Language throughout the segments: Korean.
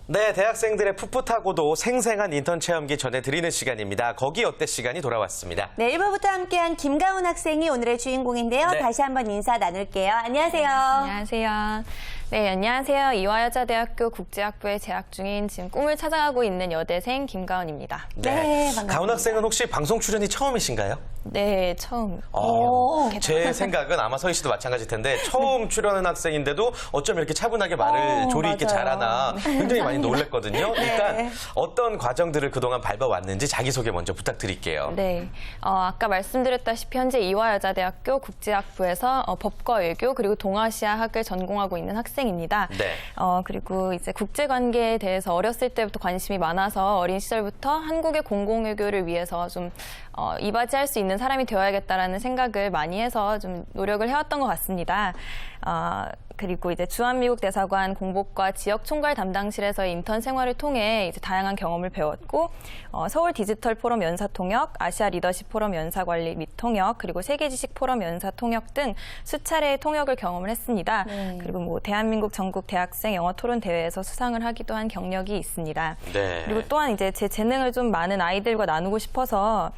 네, 대학생들의 풋풋하고도 생생한 인턴 체험기 전해드리는 시간입니다. 거기 어때 시간이 돌아왔습니다. 네, 1부부터 함께한 김가훈 학생이 오늘의 주인공인데요. 네. 다시 한번 인사 나눌게요. 안녕하세요. 안녕하세요. 네, 안녕하세요. 이화여자대학교 국제학부에 재학 중인 지금 꿈을 찾아가고 있는 여대생 김가훈입니다. 네, 반갑습니다. 가훈 학생은 혹시 방송 출연이 처음이신가요? 네, 처음. 제 생각은 아마 서희 씨도 마찬가지일 텐데 처음 출연한 학생인데도 어쩜 이렇게 차분하게 말을 조리 있게 맞아요. 잘하나 굉장히 많이 놀랐거든요. 일단 어떤 과정들을 그동안 밟아왔는지 자기소개 먼저 부탁드릴게요. 네, 아까 말씀드렸다시피 현재 이화여자대학교 국제학부에서 법과 외교 그리고 동아시아학을 전공하고 있는 학생입니다. 네. 그리고 이제 국제관계에 대해서 어렸을 때부터 관심이 많아서 어린 시절부터 한국의 공공외교를 위해서 좀 이바지할 수 있는 사람이 되어야겠다라는 생각을 많이 해서 좀 노력을 해왔던 것 같습니다. 그리고 이제 주한미국 대사관 공복과 지역 총괄 담당실에서의 인턴 생활을 통해 이제 다양한 경험을 배웠고 서울 디지털 포럼 연사 통역, 아시아 리더십 포럼 연사 관리 및 통역, 그리고 세계 지식 포럼 연사 통역 등 수차례의 통역을 경험을 했습니다. 그리고 뭐 대한민국 전국 대학생 영어 토론 대회에서 수상을 하기도 한 경력이 있습니다. 네. 그리고 또한 이제 제 재능을 좀 많은 아이들과 나누고 싶어서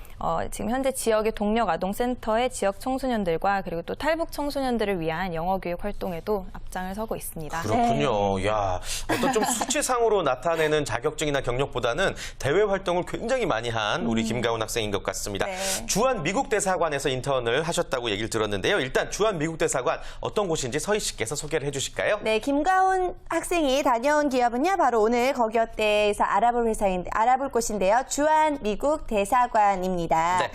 지금 현재 지역의 동력 아동센터의 지역 청소년들과 그리고 또 탈북 청소년들을 위한 영어 교육 활동에도 앞장을 서고 있습니다. 그렇군요. 야, 어떤 좀 수치상으로 나타내는 자격증이나 경력보다는 대외 활동을 굉장히 많이 한 우리 김가훈 학생인 것 같습니다. 네. 주한 미국 대사관에서 인턴을 하셨다고 얘기를 들었는데요. 일단 주한 미국 대사관 어떤 곳인지 서희 씨께서 소개를 해주실까요? 네, 김가훈 학생이 다녀온 기업은요, 바로 오늘 거기 어때에서 알아볼 곳인데요. 주한 미국 대사관입니다. 네.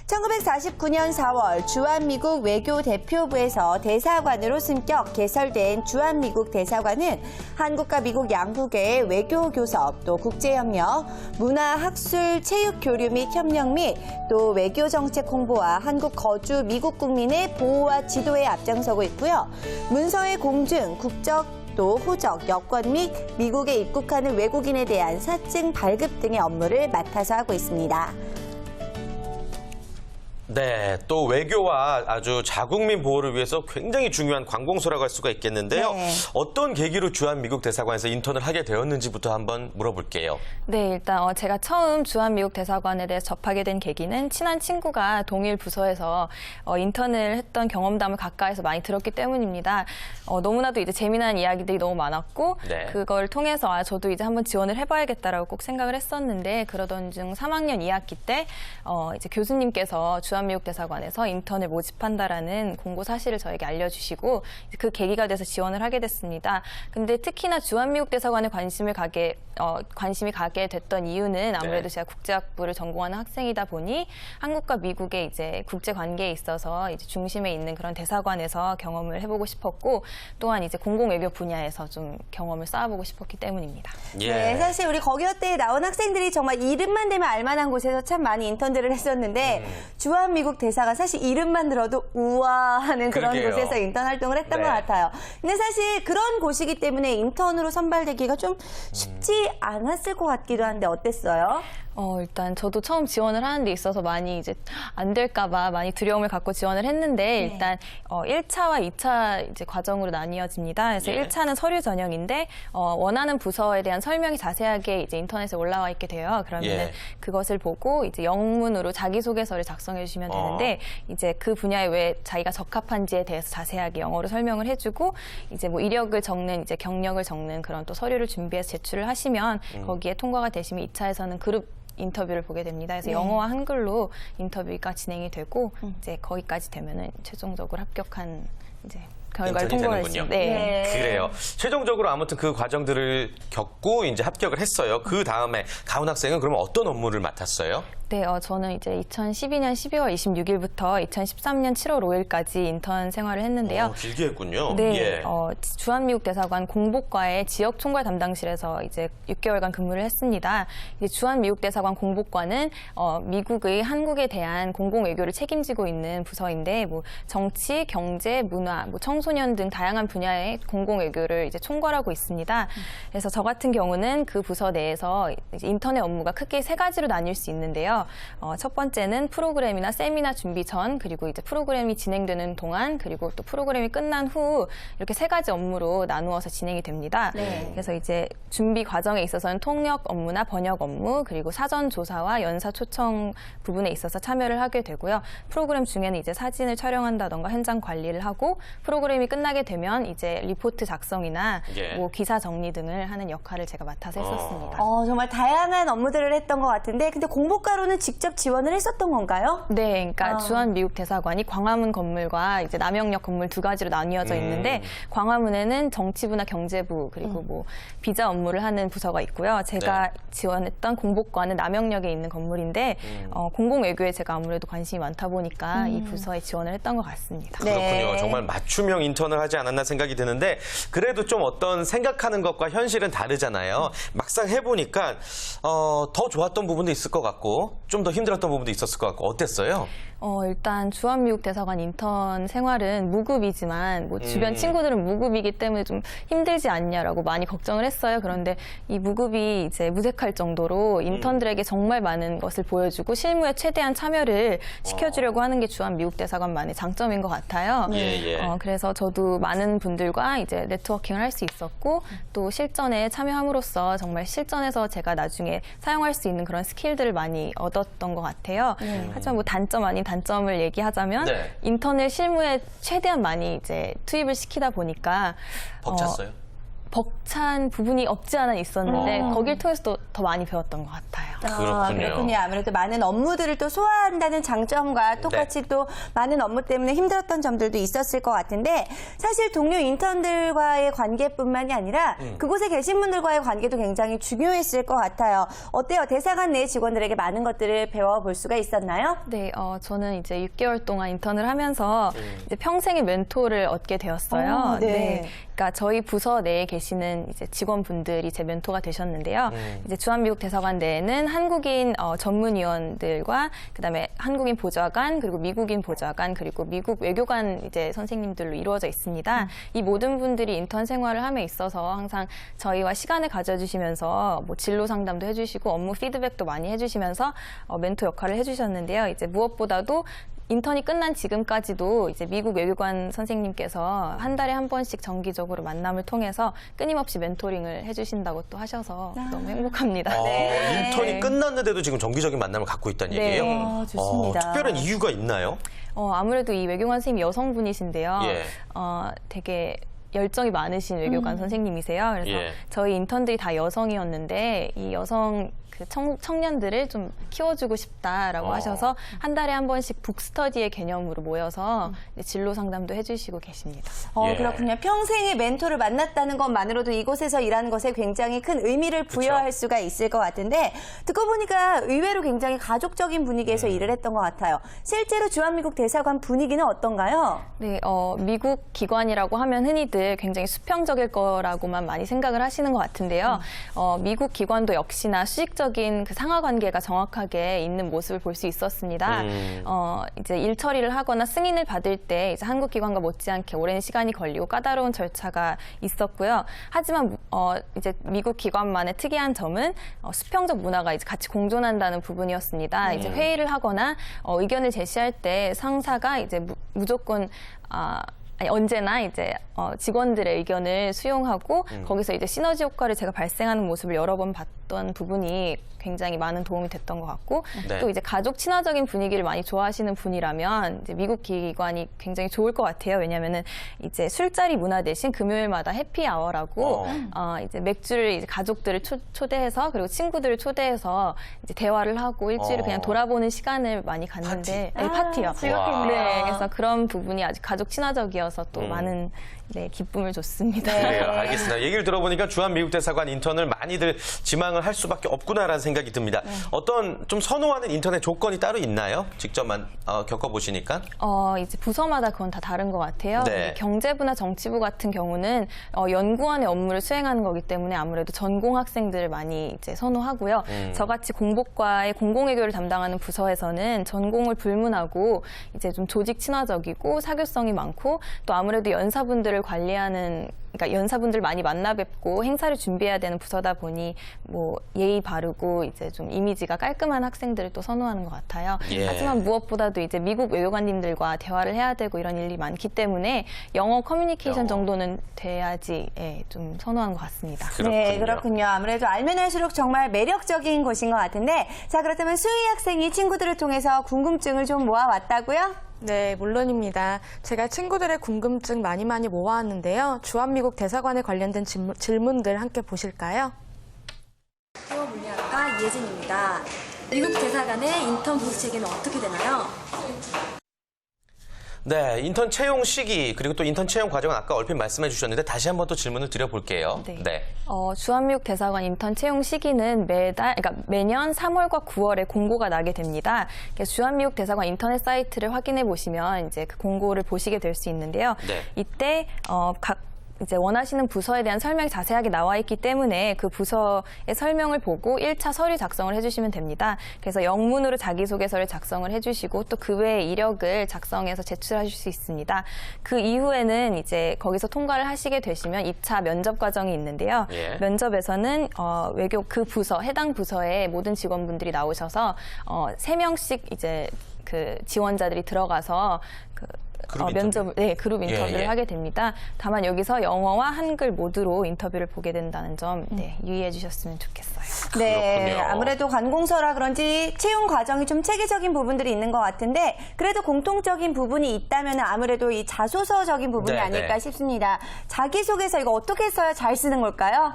1949년 4월 주한미국 외교대표부에서 대사관으로 승격 개설된 주한미국 대사관은 한국과 미국 양국의 외교교섭, 또 국제협력, 문화, 학술, 체육교류 및 협력 및 또 외교정책 홍보와 한국 거주 미국 국민의 보호와 지도에 앞장서고 있고요. 문서의 공증, 국적, 또 호적, 여권 및 미국에 입국하는 외국인에 대한 사증 발급 등의 업무를 맡아서 하고 있습니다. 네, 또 외교와 아주 자국민 보호를 위해서 굉장히 중요한 관공서라고 할 수가 있겠는데요. 네. 어떤 계기로 주한미국 대사관에서 인턴을 하게 되었는지부터 한번 물어볼게요. 네, 일단 제가 처음 주한미국 대사관에 대해서 접하게 된 계기는 친한 친구가 동일 부서에서 인턴을 했던 경험담을 가까이서 많이 들었기 때문입니다. 너무나도 이제 재미난 이야기들이 너무 많았고 네. 그걸 통해서 저도 이제 한번 지원을 해봐야겠다라고 꼭 생각을 했었는데 그러던 중 3학년 2학기 때 이제 교수님께서 주한미국 대사관에서 인턴을 모집한다라는 공고 사실을 저에게 알려주시고 그 계기가 돼서 지원을 하게 됐습니다. 근데 특히나 주한미국 대사관에 관심이 가게 됐던 이유는 아무래도 네. 제가 국제학부를 전공하는 학생이다 보니 한국과 미국의 이제 국제 관계에 있어서 이제 중심에 있는 그런 대사관에서 경험을 해보고 싶었고 또한 이제 공공외교 분야에서 좀 경험을 쌓아보고 싶었기 때문입니다. 예. 네, 사실 우리 거기 어때에 나온 학생들이 정말 이름만 되면 알만한 곳에서 참 많이 인턴들을 했었는데 주한미국 대사관 사실 이름만 들어도 우와 하는 그런 그러게요. 곳에서 인턴 활동을 했던 네. 것 같아요. 근데 사실 그런 곳이기 때문에 인턴으로 선발되기가 좀 쉽지 않았을 것 같기도 한데 어땠어요? 일단 저도 처음 지원을 하는 데 있어서 많이 이제 안 될까봐 많이 두려움을 갖고 지원을 했는데 일단 1차와 2차 이제 과정으로 나뉘어집니다. 그래서 예. 1차는 서류 전형인데 원하는 부서에 대한 설명이 자세하게 이제 인터넷에 올라와 있게 돼요. 그러면은 예. 그것을 보고 이제 영문으로 자기소개서를 작성해 주시면 되는데 이제 그 분야에 왜 자기가 적합한지에 대해서 자세하게 영어로 설명을 해주고 이제 뭐 이력을 적는 이제 경력을 적는 그런 또 서류를 준비해서 제출을 하시면 거기에 통과가 되시면 2차에서는 그룹 인터뷰를 보게 됩니다. 그래서 영어와 한글로 인터뷰가 진행이 되고 이제 거기까지 되면은 최종적으로 합격한 이제 결과를 인턴이 통보를 되는군요. 했습니다. 네. 그래요. 최종적으로 아무튼 그 과정들을 겪고 이제 합격을 했어요. 그 다음에 가훈 학생은 그러면 어떤 업무를 맡았어요? 네, 저는 이제 2012년 12월 26일부터 2013년 7월 5일까지 인턴 생활을 했는데요. 길게 했군요. 네, 예. 주한미국 대사관 공보과의 지역 총괄 담당실에서 이제 6개월간 근무를 했습니다. 이제 주한미국 대사관 공보과는 미국의 한국에 대한 공공 외교를 책임지고 있는 부서인데, 뭐 정치, 경제, 문화, 뭐 청소년 등 다양한 분야의 공공 외교를 이제 총괄하고 있습니다. 그래서 저 같은 경우는 그 부서 내에서 이제 인턴의 업무가 크게 3가지로 나뉠 수 있는데요. 첫 번째는 프로그램이나 세미나 준비 전, 그리고 이제 프로그램이 진행되는 동안, 그리고 또 프로그램이 끝난 후 이렇게 3가지 업무로 나누어서 진행이 됩니다. 네. 그래서 이제 준비 과정에 있어서는 통역 업무나 번역 업무, 그리고 사전 조사와 연사 초청 부분에 있어서 참여를 하게 되고요. 프로그램 중에는 이제 사진을 촬영한다던가 현장 관리를 하고, 프로그램이 끝나게 되면 이제 리포트 작성이나 예. 뭐 기사 정리 등을 하는 역할을 제가 맡아서 했었습니다. 정말 다양한 업무들을 했던 것 같은데, 근데 공보과로는 직접 지원을 했었던 건가요? 네, 그러니까 주한미국 대사관이 광화문 건물과 이제 남영역 건물 2가지로 나뉘어져 있는데, 광화문에는 정치부나 경제부, 그리고 뭐 비자 업무를 하는 부서가 있고요. 제가 지원했던 공보과는 남영역에 있는 건물인데, 공공외교에 제가 아무래도 관심이 많다 보니까 이 부서에 지원을 했던 것 같습니다. 네. 그렇군요. 정말 맞춤형 인턴을 하지 않았나 생각이 드는데, 그래도 좀 어떤 생각하는 것과 현실은 다르잖아요. 막상 해보니까 더 좋았던 부분도 있을 것 같고 좀 더 힘들었던 부분도 있었을 것 같고 어땠어요? 일단 주한미국 대사관 인턴 생활은 무급이지만 뭐 주변 친구들은 무급이기 때문에 좀 힘들지 않냐라고 많이 걱정을 했어요. 그런데 이 무급이 이제 무색할 정도로 인턴들에게 정말 많은 것을 보여주고 실무에 최대한 참여를 시켜주려고 하는 게 주한미국 대사관만의 장점인 것 같아요. 예. 그래서 저도 많은 분들과 이제 네트워킹을 할 수 있었고, 또 실전에 참여함으로써 정말 실전에서 제가 나중에 사용할 수 있는 그런 스킬들을 많이 얻었던 것 같아요. 하지만 뭐 단점 아닌 단점을 얘기하자면 네. 인턴을 실무에 최대한 많이 이제 투입을 시키다 보니까 벅찼어요? 벅찬 부분이 없지 않아 있었는데 거길 통해서 더 많이 배웠던 것 같아요. 그렇군요. 아무래도 많은 업무들을 또 소화한다는 장점과 똑같이 또 많은 업무 때문에 힘들었던 점들도 있었을 것 같은데, 사실 동료 인턴들과의 관계뿐만이 아니라 그곳에 계신 분들과의 관계도 굉장히 중요했을 것 같아요. 어때요? 대사관 내 직원들에게 많은 것들을 배워볼 수가 있었나요? 네, 저는 이제 6개월 동안 인턴을 하면서 이제 평생의 멘토를 얻게 되었어요. 네. 그러니까 저희 부서 내에 계시는 이제 직원분들이 제 멘토가 되셨는데요. 이제 주한미국 대사관 내에는 한국인 전문위원들과 그다음에 한국인 보좌관, 그리고 미국인 보좌관, 그리고 미국 외교관 이제 선생님들로 이루어져 있습니다. 이 모든 분들이 인턴 생활을 함에 있어서 항상 저희와 시간을 가져주시면서 뭐 진로 상담도 해주시고 업무 피드백도 많이 해주시면서 멘토 역할을 해주셨는데요. 이제 무엇보다도 인턴이 끝난 지금까지도 이제 미국 외교관 선생님께서 한 달에 한 번씩 정기적으로 만남을 통해서 끊임없이 멘토링을 해주신다고 또 하셔서 너무 행복합니다. 인턴이 끝났는데도 지금 정기적인 만남을 갖고 있다는 네. 얘기예요? 좋습니다. 특별한 이유가 있나요? 아무래도 이 외교관 선생님이 여성분이신데요. 예. 되게 열정이 많으신 외교관 선생님이세요. 그래서 예. 저희 인턴들이 다 여성이었는데 이 여성 그 청년들을 좀 키워주고 싶다라고 하셔서 한 달에 한 번씩 북스터디의 개념으로 모여서 이제 진로 상담도 해주시고 계십니다. 예. 그렇군요. 평생의 멘토를 만났다는 것만으로도 이곳에서 일하는 것에 굉장히 큰 의미를 부여할 수가 있을 것 같은데, 듣고 보니까 의외로 굉장히 가족적인 분위기에서 일을 했던 것 같아요. 실제로 주한미국 대사관 분위기는 어떤가요? 네, 미국 기관이라고 하면 흔히들 굉장히 수평적일 거라고만 많이 생각을 하시는 것 같은데요. 미국 기관도 역시나 수직적인 그 상하 관계가 정확하게 있는 모습을 볼 수 있었습니다. 이제 일 처리를 하거나 승인을 받을 때 이제 한국 기관과 못지않게 오랜 시간이 걸리고 까다로운 절차가 있었고요. 하지만 이제 미국 기관만의 특이한 점은 수평적 문화가 이제 같이 공존한다는 부분이었습니다. 이제 회의를 하거나 의견을 제시할 때 상사가 이제 무조건 언제나 이제 직원들의 의견을 수용하고 거기서 이제 시너지 효과를 제가 발생하는 모습을 여러 번 했던 부분이 굉장히 많은 도움이 됐던 것 같고 네. 또 이제 가족 친화적인 분위기를 많이 좋아하시는 분이라면 이제 미국 기관이 굉장히 좋을 것 같아요. 왜냐하면은 이제 술자리 문화 대신 금요일마다 해피아워라고 이제 맥주를 이제 가족들을 초대해서 그리고 친구들을 초대해서 이제 대화를 하고 일주일을 그냥 돌아보는 시간을 많이 갖는데 파티요. 즐겁겠네요. 네, 그래서 그런 부분이 아주 가족 친화적이어서 또 많은 기쁨을 줬습니다. 그래요, 알겠습니다. 얘기를 들어보니까 주한미국대사관 인턴을 많이들 지망을 할 수밖에 없구나라는 생각이 듭니다. 어떤 좀 선호하는 인턴의 조건이 따로 있나요? 직접만 겪어보시니까? 이제 부서마다 그건 다 다른 것 같아요. 네. 경제부나 정치부 같은 경우는 연구원의 업무를 수행하는 거기 때문에 아무래도 전공 학생들을 많이 이제 선호하고요. 저같이 공복과의 공공외교를 담당하는 부서에서는 전공을 불문하고 이제 좀 조직 친화적이고 사교성이 많고 또 아무래도 연사분들을 관리하는 그러니까 연사분들 많이 만나 뵙고 행사를 준비해야 되는 부서다 보니 뭐 예의 바르고 이제 좀 이미지가 깔끔한 학생들을 또 선호하는 것 같아요. 예. 하지만 무엇보다도 이제 미국 외교관님들과 대화를 해야 되고 이런 일이 많기 때문에 영어 커뮤니케이션 영어. 정도는 돼야지 좀 선호하는 것 같습니다. 네, 그렇군요. 아무래도 알면 할수록 정말 매력적인 곳인 것 같은데, 자, 그렇다면 수희 학생이 친구들을 통해서 궁금증을 좀 모아왔다고요? 네, 물론입니다. 제가 친구들의 궁금증 많이 모아왔는데요. 주한미국 대사관에 관련된 질문들 함께 보실까요? 물리학과 이예진입니다. 미국 대사관의 인턴 보수 체계는 어떻게 되나요? 네, 인턴 채용 시기 그리고 또 인턴 채용 과정은 아까 얼핏 말씀해 주셨는데 다시 한번 또 질문을 드려볼게요. 네. 주한미국 대사관 인턴 채용 시기는 그러니까 매년 3월과 9월에 공고가 나게 됩니다. 그래서 주한미국 대사관 인터넷 사이트를 확인해 보시면 이제 그 공고를 보시게 될 수 있는데요. 네. 이때 이제 원하시는 부서에 대한 설명이 자세하게 나와 있기 때문에 그 부서의 설명을 보고 1차 서류 작성을 해주시면 됩니다. 그래서 영문으로 자기소개서를 작성을 해주시고 또 그 외의 이력을 작성해서 제출하실 수 있습니다. 그 이후에는 이제 거기서 통과를 하시게 되시면 2차 면접 과정이 있는데요. 예. 면접에서는 외교 그 부서 해당 부서의 모든 직원분들이 나오셔서 3명씩 이제 그 지원자들이 들어가서 그룹 그룹 인터뷰를 예. 하게 됩니다. 다만 여기서 영어와 한글 모두로 인터뷰를 보게 된다는 점 유의해 주셨으면 좋겠어요. 네, 그렇군요. 아무래도 관공서라 그런지 채용 과정이 좀 체계적인 부분들이 있는 것 같은데, 그래도 공통적인 부분이 있다면 아무래도 이 자소서적인 부분이 네, 아닐까 네. 싶습니다. 자기소개서 이거 어떻게 써야 잘 쓰는 걸까요?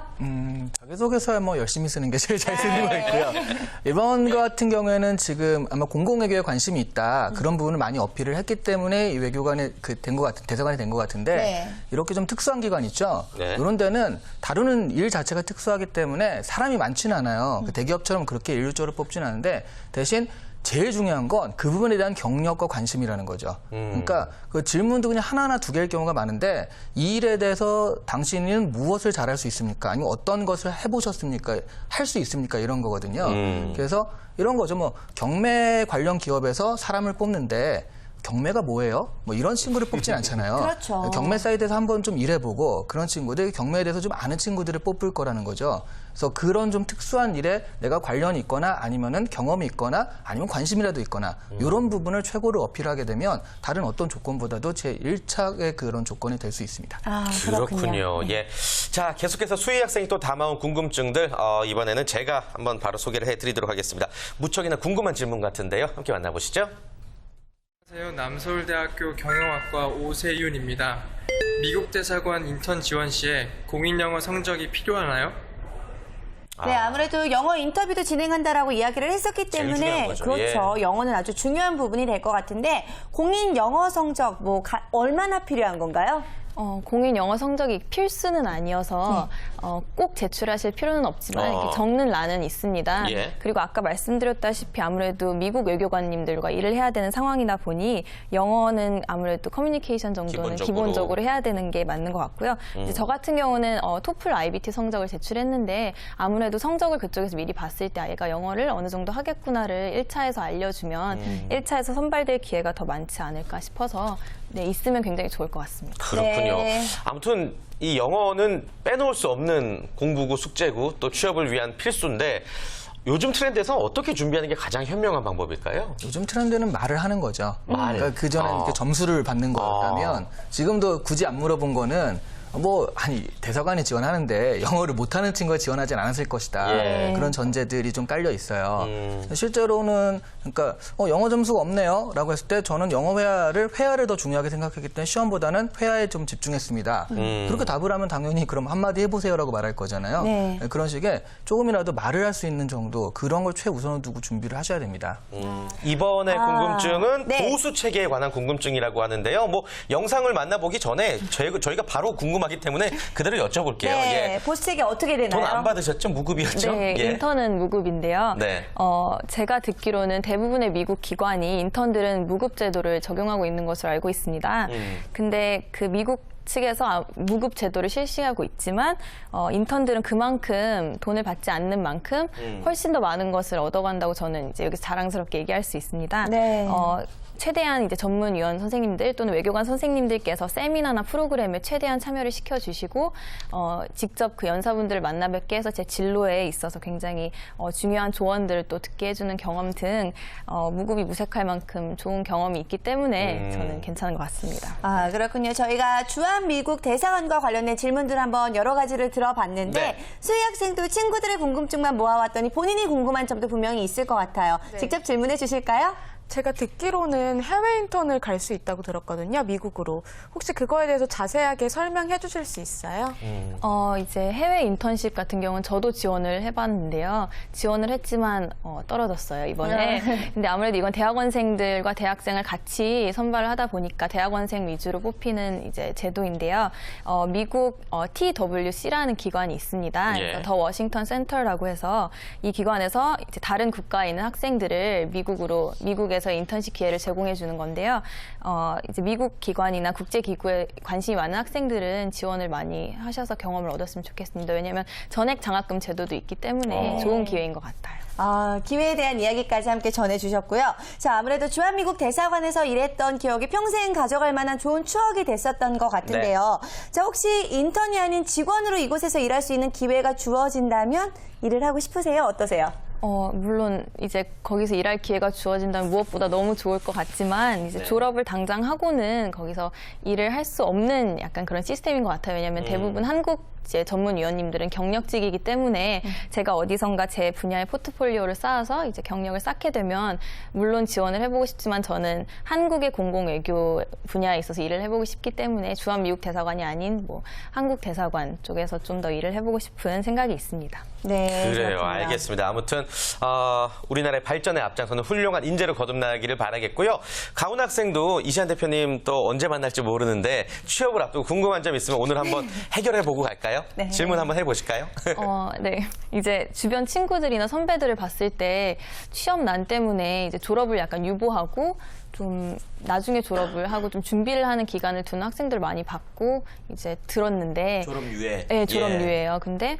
자기소개서야 뭐 열심히 쓰는 게 제일 잘 쓰는 거였고요. 이번 거 같은 경우에는 지금 아마 공공외교에 관심이 있다. 그런 부분을 많이 어필을 했기 때문에 이 외교관에 대사관이 된 것 같은데 네. 이렇게 좀 특수한 기관 있죠. 네. 이런 데는 다루는 일 자체가 특수하기 때문에 사람이 많지는 않아요. 그 대기업처럼 그렇게 일률적으로 뽑지는 않은데 대신 제일 중요한 건 그 부분에 대한 경력과 관심이라는 거죠. 그러니까 그 질문도 그냥 하나하나 2개일 경우가 많은데 이 일에 대해서 당신은 무엇을 잘할 수 있습니까? 아니면 어떤 것을 해보셨습니까? 할 수 있습니까? 이런 거거든요. 그래서 이런 거죠. 뭐 경매 관련 기업에서 사람을 뽑는데 경매가 뭐예요? 뭐 이런 친구를 뽑진 않잖아요. 그렇죠. 경매 사이트에서 한번 좀 일해보고 그런 친구들, 경매에 대해서 좀 아는 친구들을 뽑을 거라는 거죠. 그래서 그런 좀 특수한 일에 내가 관련이 있거나 아니면은 경험이 있거나 아니면 관심이라도 있거나 이런 부분을 최고로 어필하게 되면 다른 어떤 조건보다도 제 1차의 그런 조건이 될 수 있습니다. 아, 그렇군요. 예. 자, 계속해서 수희 학생이 또 담아온 궁금증들 이번에는 제가 한번 바로 소개를 해드리도록 하겠습니다. 무척이나 궁금한 질문 같은데요. 함께 만나보시죠. 안녕하세요. 남서울대학교 경영학과 오세윤입니다. 미국 대사관 인턴 지원 시에 공인영어 성적이 필요하나요? 네, 아무래도 영어 인터뷰도 진행한다라고 이야기를 했었기 제일 중요한 때문에 거죠. 그렇죠. 예. 영어는 아주 중요한 부분이 될 것 같은데, 공인 영어 성적 얼마나 필요한 건가요? 공인 영어 성적이 필수는 아니어서 꼭 제출하실 필요는 없지만 이렇게 적는欄은 있습니다. 예. 그리고 아까 말씀드렸다시피 아무래도 미국 외교관님들과 일을 해야 되는 상황이다 보니 영어는 아무래도 커뮤니케이션 정도는 기본적으로 해야 되는 게 맞는 것 같고요. 이제 저 같은 경우는 토플 IBT 성적을 제출했는데 아무래도 성적을 그쪽에서 미리 봤을 때 아이가 영어를 어느 정도 하겠구나를 1차에서 알려주면 1차에서 선발될 기회가 더 많지 않을까 싶어서 있으면 굉장히 좋을 것 같습니다. 그렇군요. 네. 아무튼 이 영어는 빼놓을 수 없는 공부고 숙제고 또 취업을 위한 필수인데 요즘 트렌드에서 어떻게 준비하는 게 가장 현명한 방법일까요? 요즘 트렌드는 말을 하는 거죠. 말. 그러니까 그전에 이렇게 점수를 받는 거였다면 지금도 굳이 안 물어본 거는 대사관이 지원하는데 영어를 못하는 친구가 지원하진 않았을 것이다. 예. 그런 전제들이 좀 깔려 있어요. 실제로는 그러니까 영어 점수가 없네요라고 했을 때 저는 영어 회화를 더 중요하게 생각했기 때문에 시험보다는 회화에 좀 집중했습니다. 그렇게 답을 하면 당연히 그럼 한마디 해보세요라고 말할 거잖아요. 네. 그런 식의 조금이라도 말을 할 수 있는 정도 그런 걸 최우선으로 두고 준비를 하셔야 됩니다. 이번에 궁금증은 네. 보수 체계에 관한 궁금증이라고 하는데요. 뭐 영상을 만나보기 전에 저희가 바로 궁금하기 때문에 그대로 여쭤볼게요. 네, 예. 보수책이 어떻게 되나요? 돈 안 받으셨죠? 무급이었죠? 네, 예. 인턴은 무급인데요. 네. 제가 듣기로는 대부분의 미국 기관이 인턴들은 무급 제도를 적용하고 있는 것으로 알고 있습니다. 근데 그 미국 측에서 무급 제도를 실시하고 있지만 인턴들은 그만큼 돈을 받지 않는 만큼 훨씬 더 많은 것을 얻어간다고 저는 이제 여기서 자랑스럽게 얘기할 수 있습니다. 네. 최대한 이제 전문위원 선생님들 또는 외교관 선생님들께서 세미나나 프로그램에 최대한 참여를 시켜주시고 직접 그 연사분들을 만나 뵙게 해서 제 진로에 있어서 굉장히 중요한 조언들을 또 듣게 해주는 경험 등 무급이 무색할 만큼 좋은 경험이 있기 때문에 저는 괜찮은 것 같습니다. 아, 그렇군요. 저희가 주한미국 대사관과 관련된 질문들 한번 여러 가지를 들어봤는데 네. 수희 학생도 친구들의 궁금증만 모아왔더니 본인이 궁금한 점도 분명히 있을 것 같아요. 직접 질문해 주실까요? 제가 듣기로는 해외 인턴을 갈 수 있다고 들었거든요, 미국으로. 혹시 그거에 대해서 자세하게 설명해 주실 수 있어요? 이제 해외 인턴십 같은 경우는 저도 지원을 해봤는데요. 지원을 했지만 떨어졌어요, 이번에. 근데 아무래도 이건 대학원생들과 대학생을 같이 선발을 하다 보니까 대학원생 위주로 뽑히는 이제 제도인데요. 미국 TWC라는 기관이 있습니다. 예. 더 워싱턴 센터라고 해서 이 기관에서 이제 다른 국가에 있는 학생들을 미국에서 인턴십 기회를 제공해 주는 건데요. 이제 미국 기관이나 국제 기구에 관심이 많은 학생들은 지원을 많이 하셔서 경험을 얻었으면 좋겠습니다. 왜냐하면 전액 장학금 제도도 있기 때문에 좋은 기회인 것 같아요. 기회에 대한 이야기까지 함께 전해주셨고요. 자, 아무래도 주한미국 대사관에서 일했던 기억이 평생 가져갈 만한 좋은 추억이 됐었던 것 같은데요. 자, 혹시 인턴이 아닌 직원으로 이곳에서 일할 수 있는 기회가 주어진다면 일을 하고 싶으세요? 어떠세요? 물론 이제 거기서 일할 기회가 주어진다면 무엇보다 너무 좋을 것 같지만 이제 졸업을 당장 하고는 거기서 일을 할 수 없는 약간 그런 시스템인 것 같아요. 왜냐하면 대부분 한국 이제 전문위원님들은 경력직이기 때문에 제가 어디선가 제 분야의 포트폴리오를 쌓아서 이제 경력을 쌓게 되면 물론 지원을 해보고 싶지만 저는 한국의 공공외교 분야에 있어서 일을 해보고 싶기 때문에 주한미국 대사관이 아닌 뭐 한국 대사관 쪽에서 좀 더 일을 해보고 싶은 생각이 있습니다. 네. 그래요. 그렇군요. 알겠습니다. 아무튼 우리나라의 발전에 앞장서는 훌륭한 인재로 거듭나기를 바라겠고요. 가훈 학생도 이시안 대표님 또 언제 만날지 모르는데 취업을 앞두고 궁금한 점 있으면 오늘 한번 해결해보고 갈까요? 네. 질문 한번 해보실까요? 네. 이제 주변 친구들이나 선배들을 봤을 때 취업난 때문에 이제 졸업을 약간 유보하고 좀 나중에 졸업을 하고 좀 준비를 하는 기간을 두는 학생들 많이 봤고 이제 들었는데 졸업유예. 네, 졸업유예요. 근데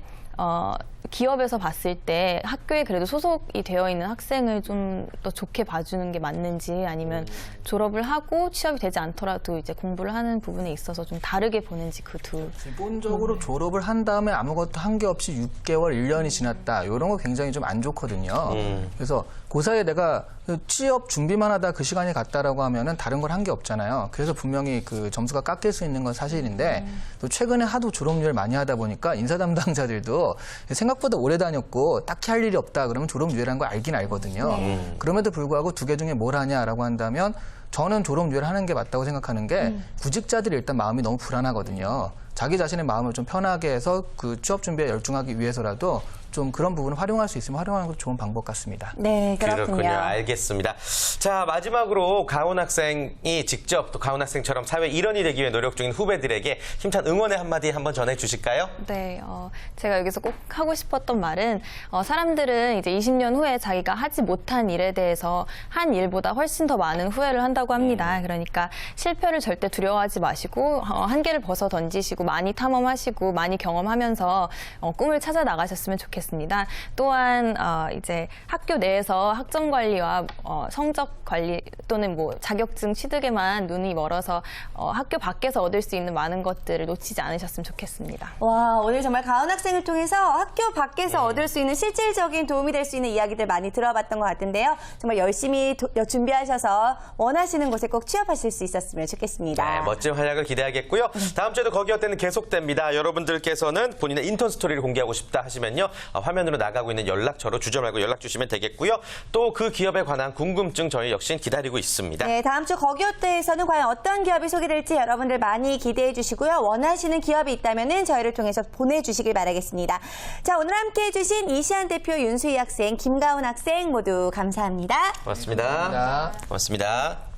기업에서 봤을 때 학교에 그래도 소속이 되어 있는 학생을 좀 더 좋게 봐주는 게 맞는지 아니면 졸업을 하고 취업이 되지 않더라도 이제 공부를 하는 부분에 있어서 좀 다르게 보는지 그 두. 기본적으로 졸업을 한 다음에 아무것도 한 게 없이 6개월, 1년이 지났다. 이런 거 굉장히 좀 안 좋거든요. 그래서 그 사이에 내가 취업 준비만 하다 그 시간이 갔다라고 하면은 다른 걸 한 게 없잖아요. 그래서 분명히 그 점수가 깎일 수 있는 건 사실인데 또 최근에 하도 졸업유예를 많이 하다 보니까 인사 담당자들도 생각보다 오래 다녔고 딱히 할 일이 없다 그러면 졸업유예라는 걸 알긴 알거든요. 그럼에도 불구하고 두 개 중에 뭘 하냐라고 한다면 저는 졸업유예를 하는 게 맞다고 생각하는 게 구직자들이 일단 마음이 너무 불안하거든요. 자기 자신의 마음을 좀 편하게 해서 그 취업 준비에 열중하기 위해서라도 좀 그런 부분을 활용할 수 있으면 활용하는 것도 좋은 방법 같습니다. 네, 그렇군요. 알겠습니다. 자, 마지막으로 가훈 학생이 직접 또 가훈 학생처럼 사회 일원이 되기 위해 노력 중인 후배들에게 힘찬 응원의 한마디 한번 전해주실까요? 네, 제가 여기서 꼭 하고 싶었던 말은 사람들은 이제 20년 후에 자기가 하지 못한 일에 대해서 한 일보다 훨씬 더 많은 후회를 한다고 합니다. 그러니까 실패를 절대 두려워하지 마시고 한계를 벗어 던지시고 많이 탐험하시고 많이 경험하면서 꿈을 찾아 나가셨으면 좋겠습니다. 좋겠습니다. 또한 이제 학교 내에서 학점 관리와 성적 관리 또는 뭐 자격증 취득에만 눈이 멀어서 학교 밖에서 얻을 수 있는 많은 것들을 놓치지 않으셨으면 좋겠습니다. 와, 오늘 정말 가은 학생을 통해서 학교 밖에서 얻을 수 있는 실질적인 도움이 될 수 있는 이야기들 많이 들어봤던 것 같은데요. 정말 열심히 준비하셔서 원하시는 곳에 꼭 취업하실 수 있었으면 좋겠습니다. 네, 멋진 활약을 기대하겠고요. 다음 주에도 거기 어때는 계속됩니다. 여러분들께서는 본인의 인턴 스토리를 공개하고 싶다 하시면요. 화면으로 나가고 있는 연락처로 주저 말고 연락 주시면 되겠고요. 또 그 기업에 관한 궁금증 저희 역시 기다리고 있습니다. 네, 다음 주 거기 어때에서는 과연 어떤 기업이 소개될지 여러분들 많이 기대해 주시고요. 원하시는 기업이 있다면 저희를 통해서 보내주시길 바라겠습니다. 자, 오늘 함께해 주신 이시안 대표 윤수희 학생, 김가은 학생 모두 감사합니다. 고맙습니다. 감사합니다. 고맙습니다.